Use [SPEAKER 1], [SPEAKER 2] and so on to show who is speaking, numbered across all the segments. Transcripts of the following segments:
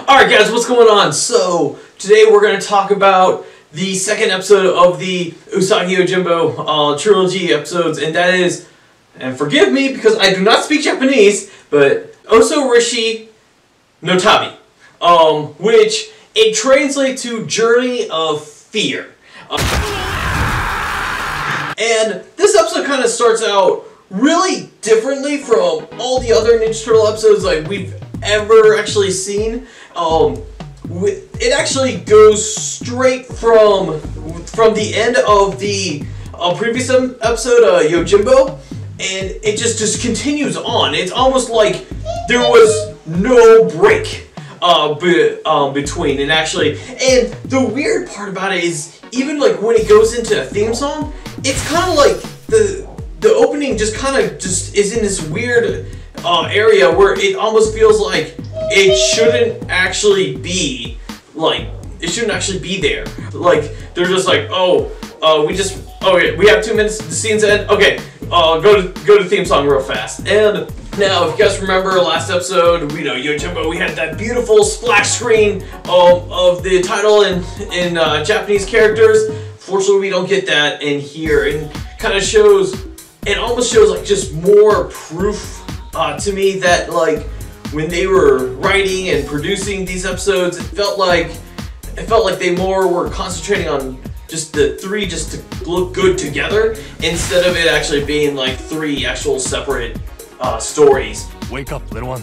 [SPEAKER 1] Alright guys, what's going on? So, today we're going to talk about the second episode of the Usagi Yojimbo trilogy episodes, and that is, and forgive me because I do not speak Japanese, but Osoroshi no Tabi, which it translates to Journey of Fear. And this episode kind of starts out really differently from all the other Ninja Turtle episodes like we've ever actually seen. It actually goes straight from the end of the previous episode, Yojimbo, and it just continues on. It's almost like there was no break between, and the weird part about it is even like when it goes into a theme song, it's kind of like the opening just is in this weird area where it almost feels like it shouldn't actually be there. Like they're just like, we have 2 minutes, the scene's end. Okay, go to theme song real fast. And now, if you guys remember last episode, we know Yojimbo, we had that beautiful splash screen of the title in Japanese characters. Fortunately, we don't get that in here, and kind of almost shows like just more proof to me that like when they were writing and producing these episodes, it felt like they more were concentrating on just the three just to look good together instead of it actually being like 3 actual separate stories.
[SPEAKER 2] Wake up, little one.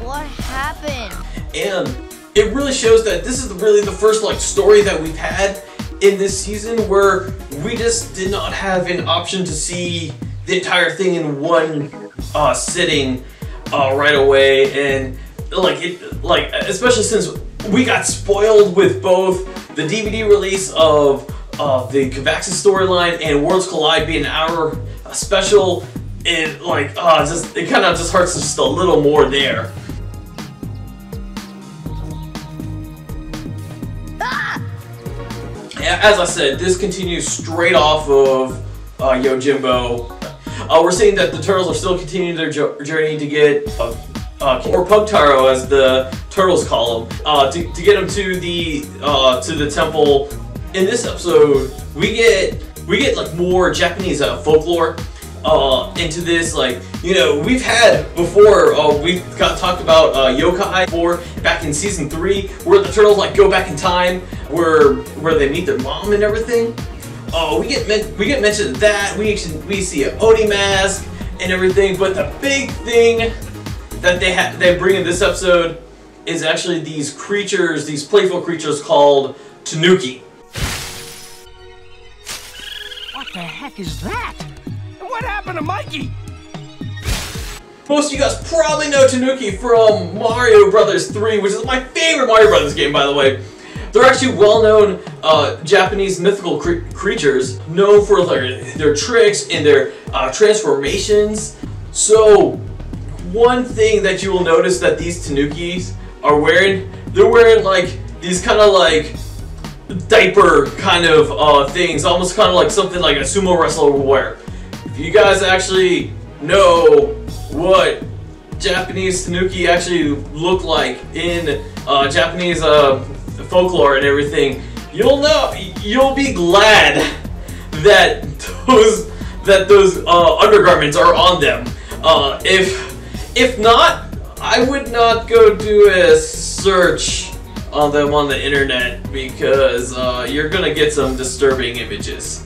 [SPEAKER 3] What happened?
[SPEAKER 1] And it really shows that this is really the first like story that we've had in this season where we just did not have an option to see the entire thing in one sitting right away, and especially since we got spoiled with both the DVD release of the Kavax's storyline and Worlds Collide being an hour special. It kind of just hurts just a little more there. As I said, this continues straight off of Yojimbo. We're seeing that the Turtles are still continuing their journey to get, or Pugtaro as the Turtles call him, to get him to the temple. In this episode, we get like more Japanese folklore into this. Like, you know, we've had before, we've talked about yokai before back in season 3, where the Turtles like go back in time, where they meet their mom and everything. We get mentioned that we see an Oni mask and everything, but the big thing that they bring in this episode is actually these creatures, these playful creatures called Tanuki.
[SPEAKER 2] What the heck is that? What happened to Mikey?
[SPEAKER 1] Most of you guys probably know Tanuki from Mario Bros. 3, which is my favorite Mario Bros. Game, by the way. They're actually well-known Japanese mythical creatures, known for their tricks and their transformations. So, one thing that you will notice that these Tanukis are wearing, they're wearing like these kind of like diaper kind of things, almost kind of like something like a sumo wrestler would wear. If you guys actually know what Japanese Tanuki actually look like in Japanese folklore and everything, you'll be glad that those undergarments are on them. If not, I would not go do a search on them on the internet, because you're gonna get some disturbing images.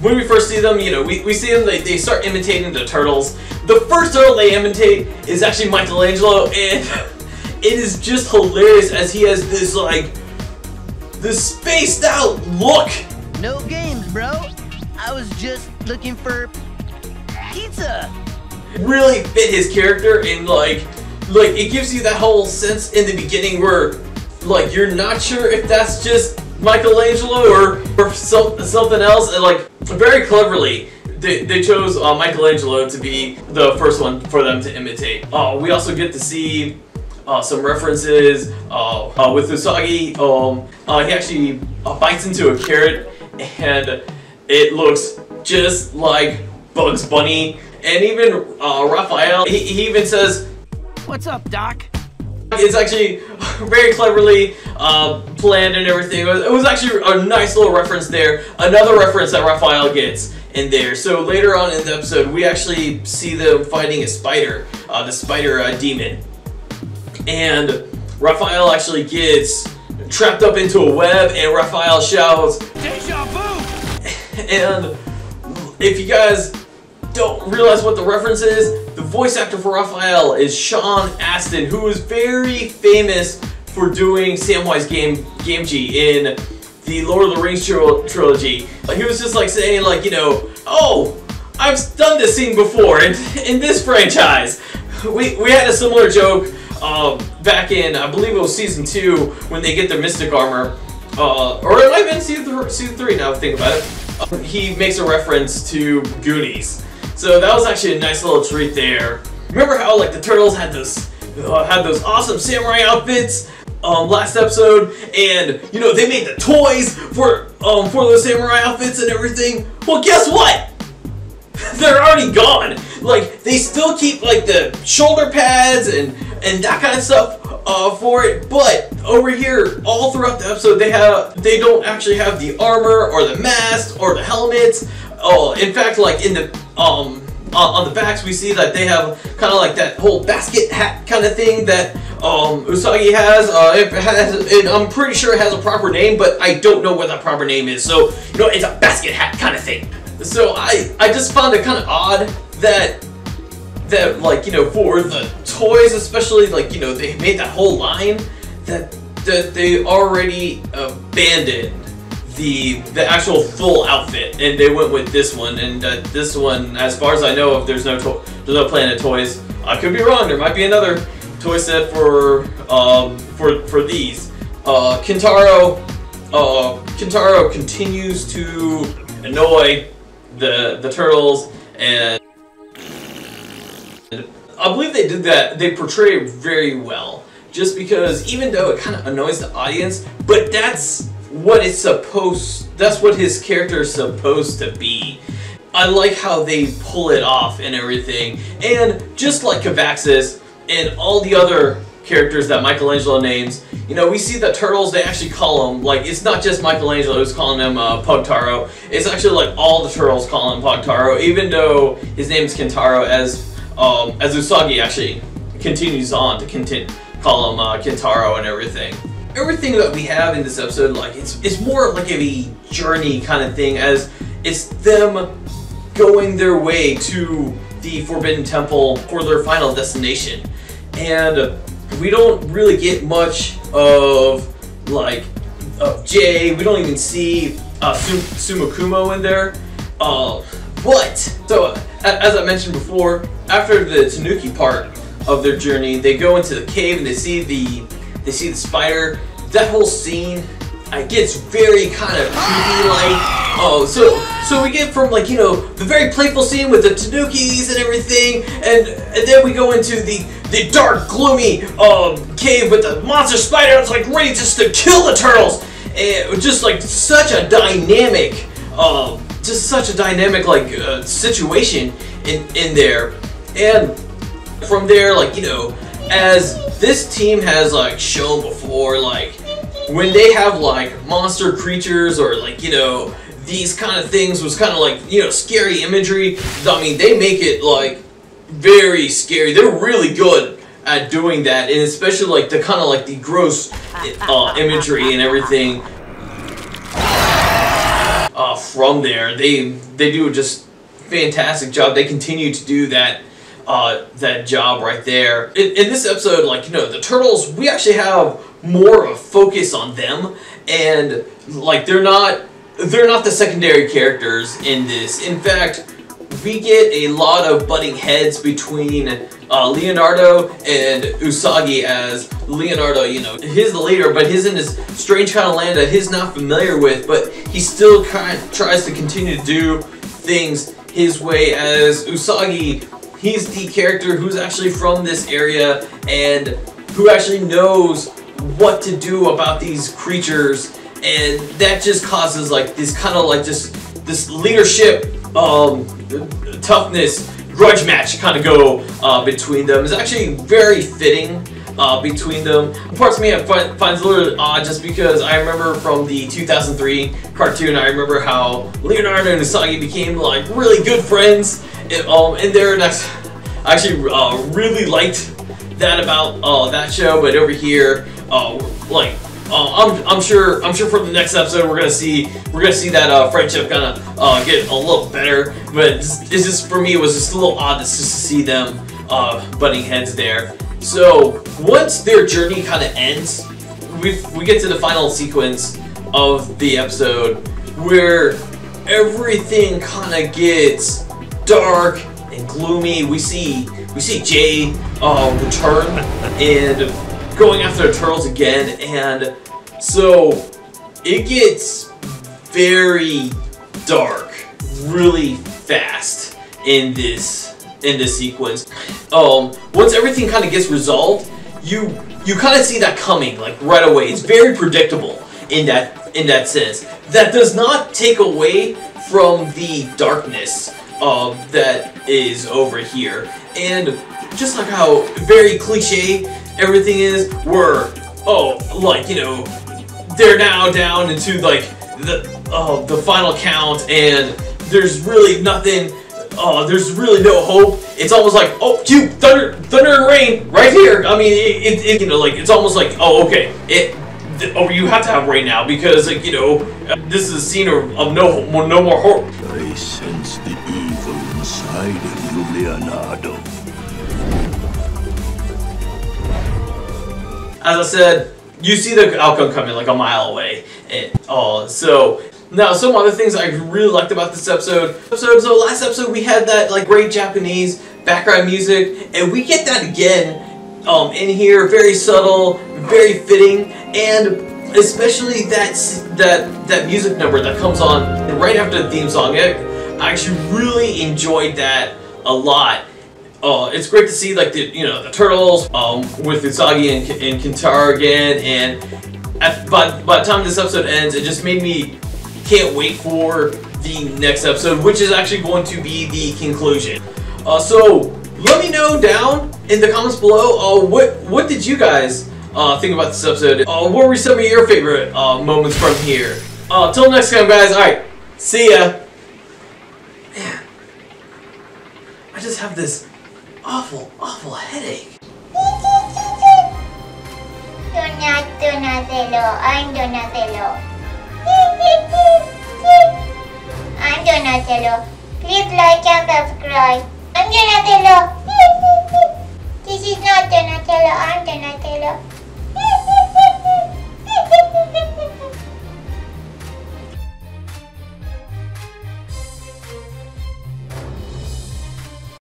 [SPEAKER 1] When we first see them, you know, we see them, they start imitating the turtles. The first turtle they imitate is actually Michelangelo, and it is just hilarious as he has this like this spaced out look.
[SPEAKER 3] No games, bro. I was just looking for pizza.
[SPEAKER 1] Really fit his character, and like it gives you that whole sense in the beginning where like you're not sure if that's just Michelangelo or something else, and like very cleverly they chose Michelangelo to be the first one for them to imitate. We also get to see some references with Usagi. He actually bites into a carrot, and it looks just like Bugs Bunny. And even Raphael, he even says,
[SPEAKER 2] What's up, Doc?
[SPEAKER 1] It's actually very cleverly planned and everything. It was actually a nice little reference there. Another reference that Raphael gets in there. So later on in the episode, we actually see them fighting a spider, the spider demon. And Raphael actually gets trapped up into a web, and Raphael shouts,
[SPEAKER 2] Deja vu!
[SPEAKER 1] And if you guys don't realize what the reference is, the voice actor for Raphael is Sean Astin, who is very famous for doing Samwise Gamgee in the Lord of the Rings trilogy. Like, he was just like saying, like, you know, oh, I've done this scene before in this franchise. We had a similar joke back in, I believe it was season 2, when they get their mystic armor, or it might have been season 3 now I think about it. He makes a reference to Goonies. So that was actually a nice little treat there. Remember how, like, the Turtles had those awesome samurai outfits last episode, and you know they made the toys for those samurai outfits and everything? Well, guess what? They're already gone. Like, they still keep, like, the shoulder pads and that kind of stuff for it, but over here, all throughout the episode, they don't actually have the armor or the mask or the helmets. Oh, in fact, like in the on the backs, we see that they have kind of like that whole basket hat kind of thing that Usagi has. I'm pretty sure it has a proper name, but I don't know what that proper name is. So, you know, it's a basket hat kind of thing. So I just found it kind of odd that like, you know, for the toys especially, like, you know, they made that whole line that they already abandoned the actual full outfit, and they went with this one. And this one, as far as I know, if there's no Planet Toys, I could be wrong. There might be another toy set for these. Kintaro continues to annoy the Turtles, and I believe they did that. They portray it very well, just because even though it kind of annoys the audience, but that's what his character is supposed to be. I like how they pull it off and everything. And just like Cavaxis and all the other characters that Michelangelo names, you know, we see the Turtles, they actually call him, like, it's not just Michelangelo who's calling him Pugtaro. It's actually like all the Turtles call him Pugtaro, even though his name is Kintaro, as Usagi actually continues on to call him Kintaro and everything. Everything that we have in this episode, like, it's more like a journey kind of thing, as it's them going their way to the Forbidden Temple for their final destination. And we don't really get much of, like, Jay. We don't even see Sumakumo in there. But, so, as I mentioned before, after the Tanuki part of their journey, they go into the cave and they see the spider. That whole scene, it gets very kind of creepy, like, so we get from, like, you know, the very playful scene with the Tanukis and everything, and then we go into the dark, gloomy cave with the monster spider that's, like, ready just to kill the Turtles, and just, like, such a dynamic, like, situation in there. And from there, like, you know, as this team has, like, shown before, like, when they have, like, monster creatures or, like, you know, these kind of things was kind of like, you know, scary imagery. I mean, they make it, like, very scary. They're really good at doing that, and especially, like, the kind of, like, the gross imagery and everything. From there, they do just fantastic job. They continue to do that job right there. In this episode, like, you know, the Turtles, we actually have more of a focus on them, and, like, they're not the secondary characters in this. In fact, we get a lot of butting heads between Leonardo and Usagi, as Leonardo, you know, he's the leader, but he's in this strange kind of land that he's not familiar with, but he still kind of tries to continue to do things his way, as Usagi, he's the character who's actually from this area and who actually knows what to do about these creatures, and that just causes, like, this kind of, like, just this leadership toughness grudge match kind of go between them. It's actually very fitting between them. Parts of me I find a little odd just because I remember from the 2003 cartoon, I remember how Leonardo and Usagi became like really good friends in there, and I actually really liked that about that show. But over here, I'm sure for the next episode we're gonna see that friendship kind of get a little better. But it's just, for me, it was just a little odd just to see them butting heads there. So once their journey kind of ends, we get to the final sequence of the episode where everything kind of gets dark and gloomy. We see Jay return and going after the turtles again, and so it gets very dark really fast in this sequence. Once everything kind of gets resolved, you kind of see that coming like right away. It's very predictable in that sense. That does not take away from the darkness that is over here. And just like how very cliche everything is, where they're now down into like the final count, and there's really nothing. There's really no hope. It's almost like, oh, cute, thunder and rain right here. I mean, it's almost like, oh, okay, you have to have rain now because, like, this is a scene of no more hope.
[SPEAKER 4] I sense the evil inside of you, Leonardo.
[SPEAKER 1] As I said, you see the outcome coming like a mile away. So now some other things I really liked about this episode. So last episode we had that like great Japanese background music, and we get that again in here. Very subtle, very fitting, and especially that music number that comes on right after the theme song. I actually really enjoyed that a lot. It's great to see like the turtles with Usagi and Kintaro again, and by the time this episode ends, it just made me can't wait for the next episode, which is actually going to be the conclusion. So let me know down in the comments below what did you guys think about this episode? What were some of your favorite moments from here? Till next time, guys. All right, see ya. Man, I just have this awful headache.
[SPEAKER 5] Donatello, I'm Donatello. I'm Donatello. Please like and subscribe. I'm Donatello.